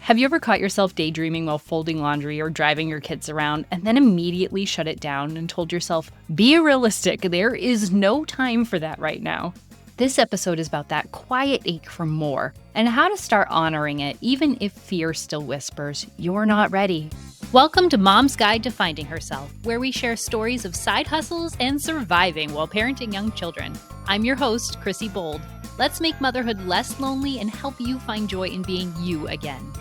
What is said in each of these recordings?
Have you ever caught yourself daydreaming while folding laundry or driving your kids around and then immediately shut it down and told yourself, be realistic, there is no time for that right now? This episode is about that quiet ache for more and how to start honoring it even if fear still whispers, you're not ready. Welcome to Mom's Guide to Finding Herself, where we share stories of side hustles and surviving while parenting young children. I'm your host, Chrissy Bold. Let's make motherhood less lonely and help you find joy in being you again.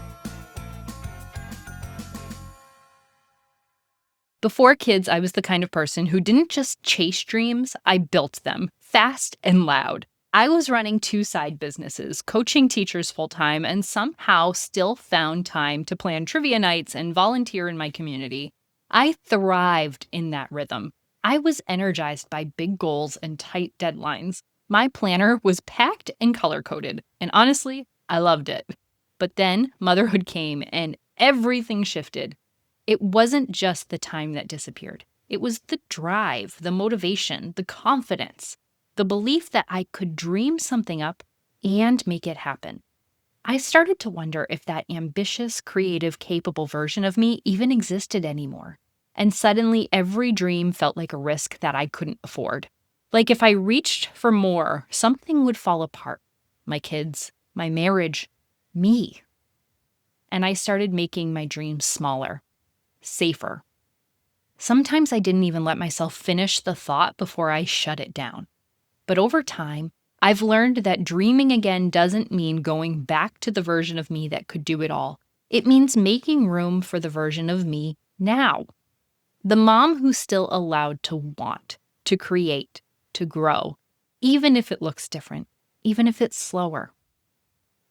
Before kids, I was the kind of person who didn't just chase dreams, I built them, fast and loud. I was running 2 side businesses, coaching teachers full-time, and somehow still found time to plan trivia nights and volunteer in my community. I thrived in that rhythm. I was energized by big goals and tight deadlines. My planner was packed and color-coded, and honestly, I loved it. But then motherhood came and everything shifted. It wasn't just the time that disappeared. It was the drive, the motivation, the confidence, the belief that I could dream something up and make it happen. I started to wonder if that ambitious, creative, capable version of me even existed anymore. And suddenly every dream felt like a risk that I couldn't afford. Like if I reached for more, something would fall apart. My kids, my marriage, me. And I started making my dreams smaller. Safer. Sometimes I didn't even let myself finish the thought before I shut it down. But over time, I've learned that dreaming again doesn't mean going back to the version of me that could do it all. It means making room for the version of me now. The mom who's still allowed to want, to create, to grow, even if it looks different, even if it's slower.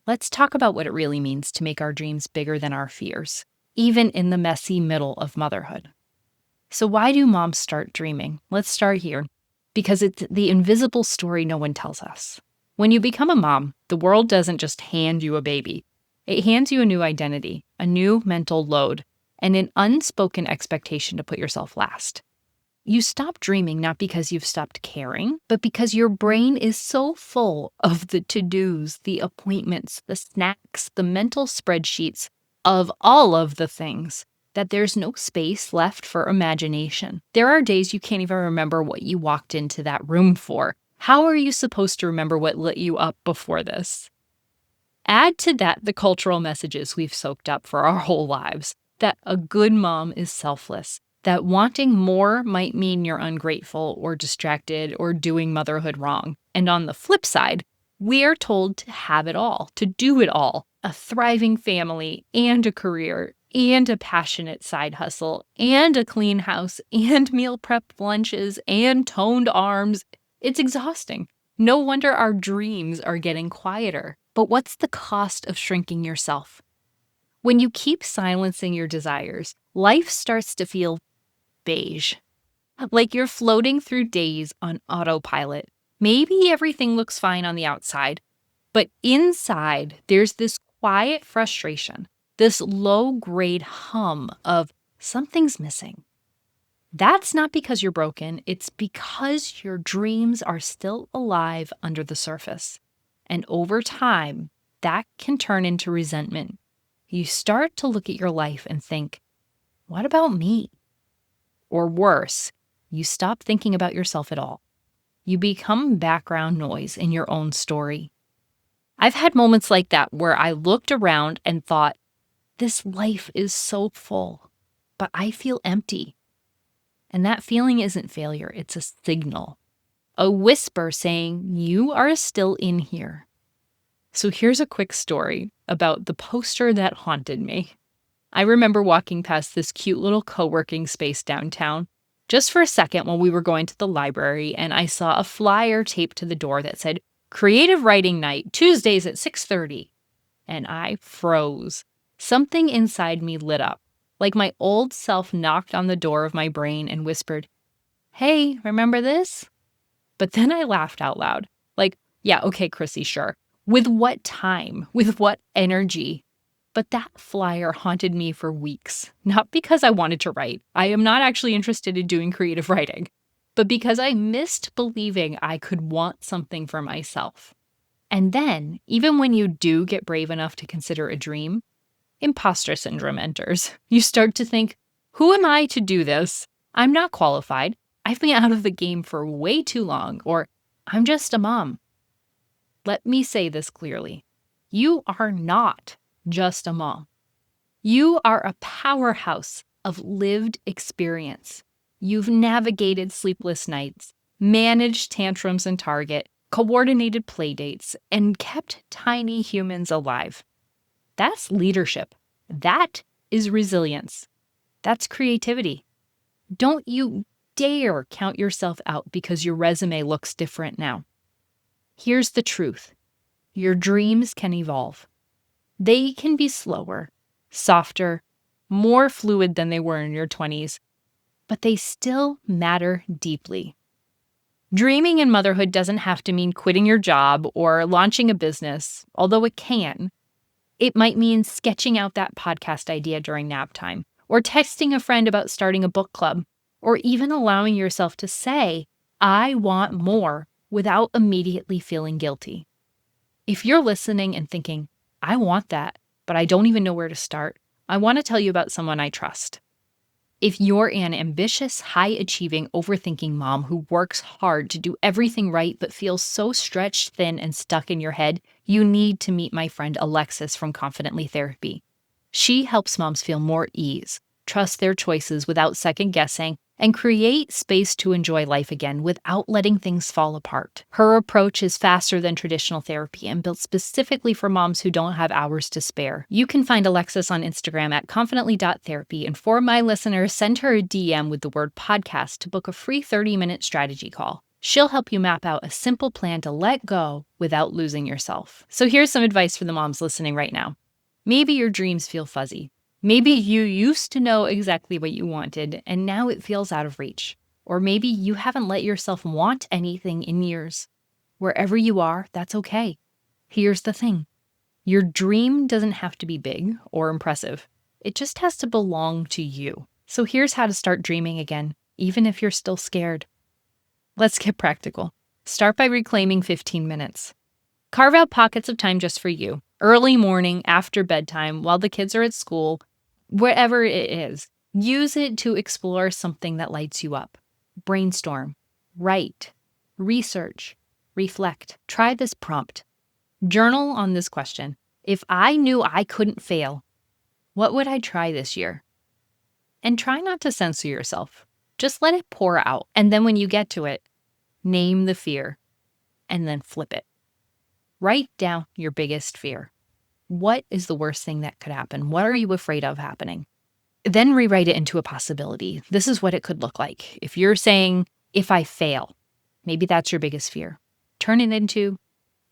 Let's talk about what it really means to make our dreams bigger than our fears, even in the messy middle of motherhood. So why do moms start dreaming? Let's start here, because it's the invisible story no one tells us. When you become a mom, the world doesn't just hand you a baby. It hands you a new identity, a new mental load, and an unspoken expectation to put yourself last. You stop dreaming not because you've stopped caring, but because your brain is so full of the to-dos, the appointments, the snacks, the mental spreadsheets, of all of the things, that there's no space left for imagination. There are days you can't even remember what you walked into that room for. How are you supposed to remember what lit you up before this? Add to that the cultural messages we've soaked up for our whole lives, that a good mom is selfless, that wanting more might mean you're ungrateful or distracted or doing motherhood wrong. And on the flip side, we're told to have it all, to do it all. A thriving family and a career and a passionate side hustle and a clean house and meal prep lunches and toned arms. It's exhausting. No wonder our dreams are getting quieter. But what's the cost of shrinking yourself? When you keep silencing your desires, life starts to feel beige. Like you're floating through days on autopilot. Maybe everything looks fine on the outside, but inside there's this quiet frustration, this low-grade hum of something's missing. That's not because you're broken, it's because your dreams are still alive under the surface. And over time, that can turn into resentment. You start to look at your life and think, what about me? Or worse, you stop thinking about yourself at all. You become background noise in your own story. I've had moments like that where I looked around and thought, this life is so full, but I feel empty. And that feeling isn't failure, it's a signal. A whisper saying, you are still in here. So here's a quick story about the poster that haunted me. I remember walking past this cute little co-working space downtown just for a second while we were going to the library, and I saw a flyer taped to the door that said, Creative Writing Night, Tuesdays at 6:30. And I froze. Something inside me lit up, like my old self knocked on the door of my brain and whispered, hey, remember this? But then I laughed out loud. Like, yeah, okay, Chrissy, sure. With what time? With what energy? But that flyer haunted me for weeks, not because I wanted to write. I am not actually interested in doing creative writing, but because I missed believing I could want something for myself. And then, even when you do get brave enough to consider a dream, imposter syndrome enters. You start to think, who am I to do this? I'm not qualified. I've been out of the game for way too long, or I'm just a mom. Let me say this clearly. You are not just a mom. You are a powerhouse of lived experience. You've navigated sleepless nights, managed tantrums in Target, coordinated playdates, and kept tiny humans alive. That's leadership. That is resilience. That's creativity. Don't you dare count yourself out because your resume looks different now. Here's the truth. Your dreams can evolve. They can be slower, softer, more fluid than they were in your 20s, but they still matter deeply. Dreaming in motherhood doesn't have to mean quitting your job or launching a business, although it can. It might mean sketching out that podcast idea during nap time, or texting a friend about starting a book club, or even allowing yourself to say, I want more, without immediately feeling guilty. If you're listening and thinking, I want that, but I don't even know where to start, I want to tell you about someone I trust. If you're an ambitious, high-achieving, overthinking mom who works hard to do everything right but feels so stretched thin and stuck in your head, you need to meet my friend Alexis from Confidently Therapy. She helps moms feel more ease, trust their choices without second-guessing, and create space to enjoy life again without letting things fall apart. Her approach is faster than traditional therapy and built specifically for moms who don't have hours to spare. You can find Alexis on Instagram at confidently.therapy, and for my listeners, send her a DM with the word podcast to book a free 30-minute strategy call. She'll help you map out a simple plan to let go without losing yourself. So here's some advice for the moms listening right now. Maybe your dreams feel fuzzy. Maybe you used to know exactly what you wanted, and now it feels out of reach. Or maybe you haven't let yourself want anything in years. Wherever you are, that's okay. Here's the thing. Your dream doesn't have to be big or impressive. It just has to belong to you. So here's how to start dreaming again, even if you're still scared. Let's get practical. Start by reclaiming 15 minutes. Carve out pockets of time just for you. Early morning, after bedtime, while the kids are at school, wherever it is. Use it to explore something that lights you up. Brainstorm, write, research, reflect. Try this prompt. Journal on this question. If I knew I couldn't fail, what would I try this year? And try not to censor yourself. Just let it pour out. And then when you get to it, name the fear and then flip it. Write down your biggest fear. What is the worst thing that could happen? What are you afraid of happening? Then rewrite it into a possibility. This is what it could look like. If you're saying, if I fail, maybe that's your biggest fear. Turn it into,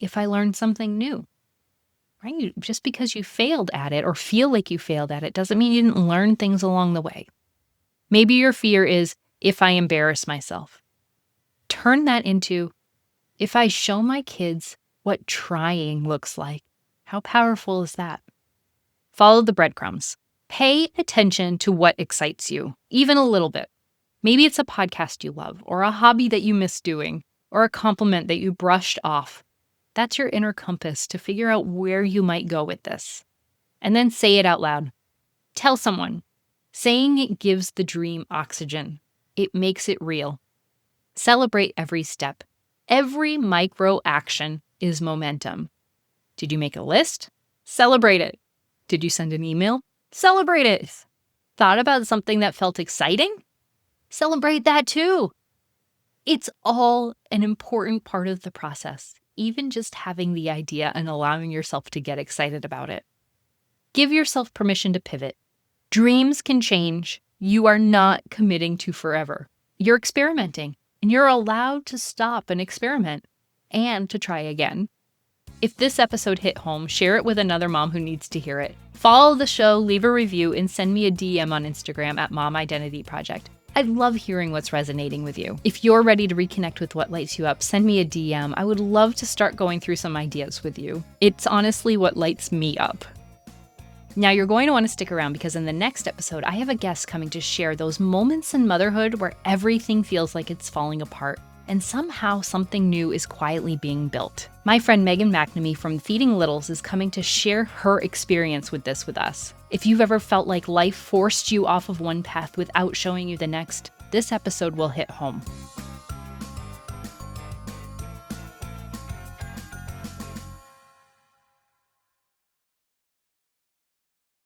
if I learn something new, right? Just because you failed at it or feel like you failed at it doesn't mean you didn't learn things along the way. Maybe your fear is, if I embarrass myself. Turn that into, if I show my kids what trying looks like. How powerful is that? Follow the breadcrumbs. Pay attention to what excites you, even a little bit. Maybe it's a podcast you love, or a hobby that you miss doing, or a compliment that you brushed off. That's your inner compass to figure out where you might go with this. And then say it out loud. Tell someone. Saying it gives the dream oxygen. It makes it real. Celebrate every step. Every micro action is momentum. Did you make a list? Celebrate it. Did you send an email? Celebrate it. Thought about something that felt exciting? Celebrate that too. It's all an important part of the process, even just having the idea and allowing yourself to get excited about it. Give yourself permission to pivot. Dreams can change. You are not committing to forever. You're experimenting, and you're allowed to stop and experiment and to try again. If this episode hit home, share it with another mom who needs to hear it. Follow the show, leave a review, and send me a DM on Instagram at Mom Identity Project. I love hearing what's resonating with you. If you're ready to reconnect with what lights you up, send me a DM. I would love to start going through some ideas with you. It's honestly what lights me up. Now, you're going to want to stick around because in the next episode, I have a guest coming to share those moments in motherhood where everything feels like it's falling apart and somehow something new is quietly being built. My friend Megan McNamee from Feeding Littles is coming to share her experience with this with us. If you've ever felt like life forced you off of one path without showing you the next, this episode will hit home.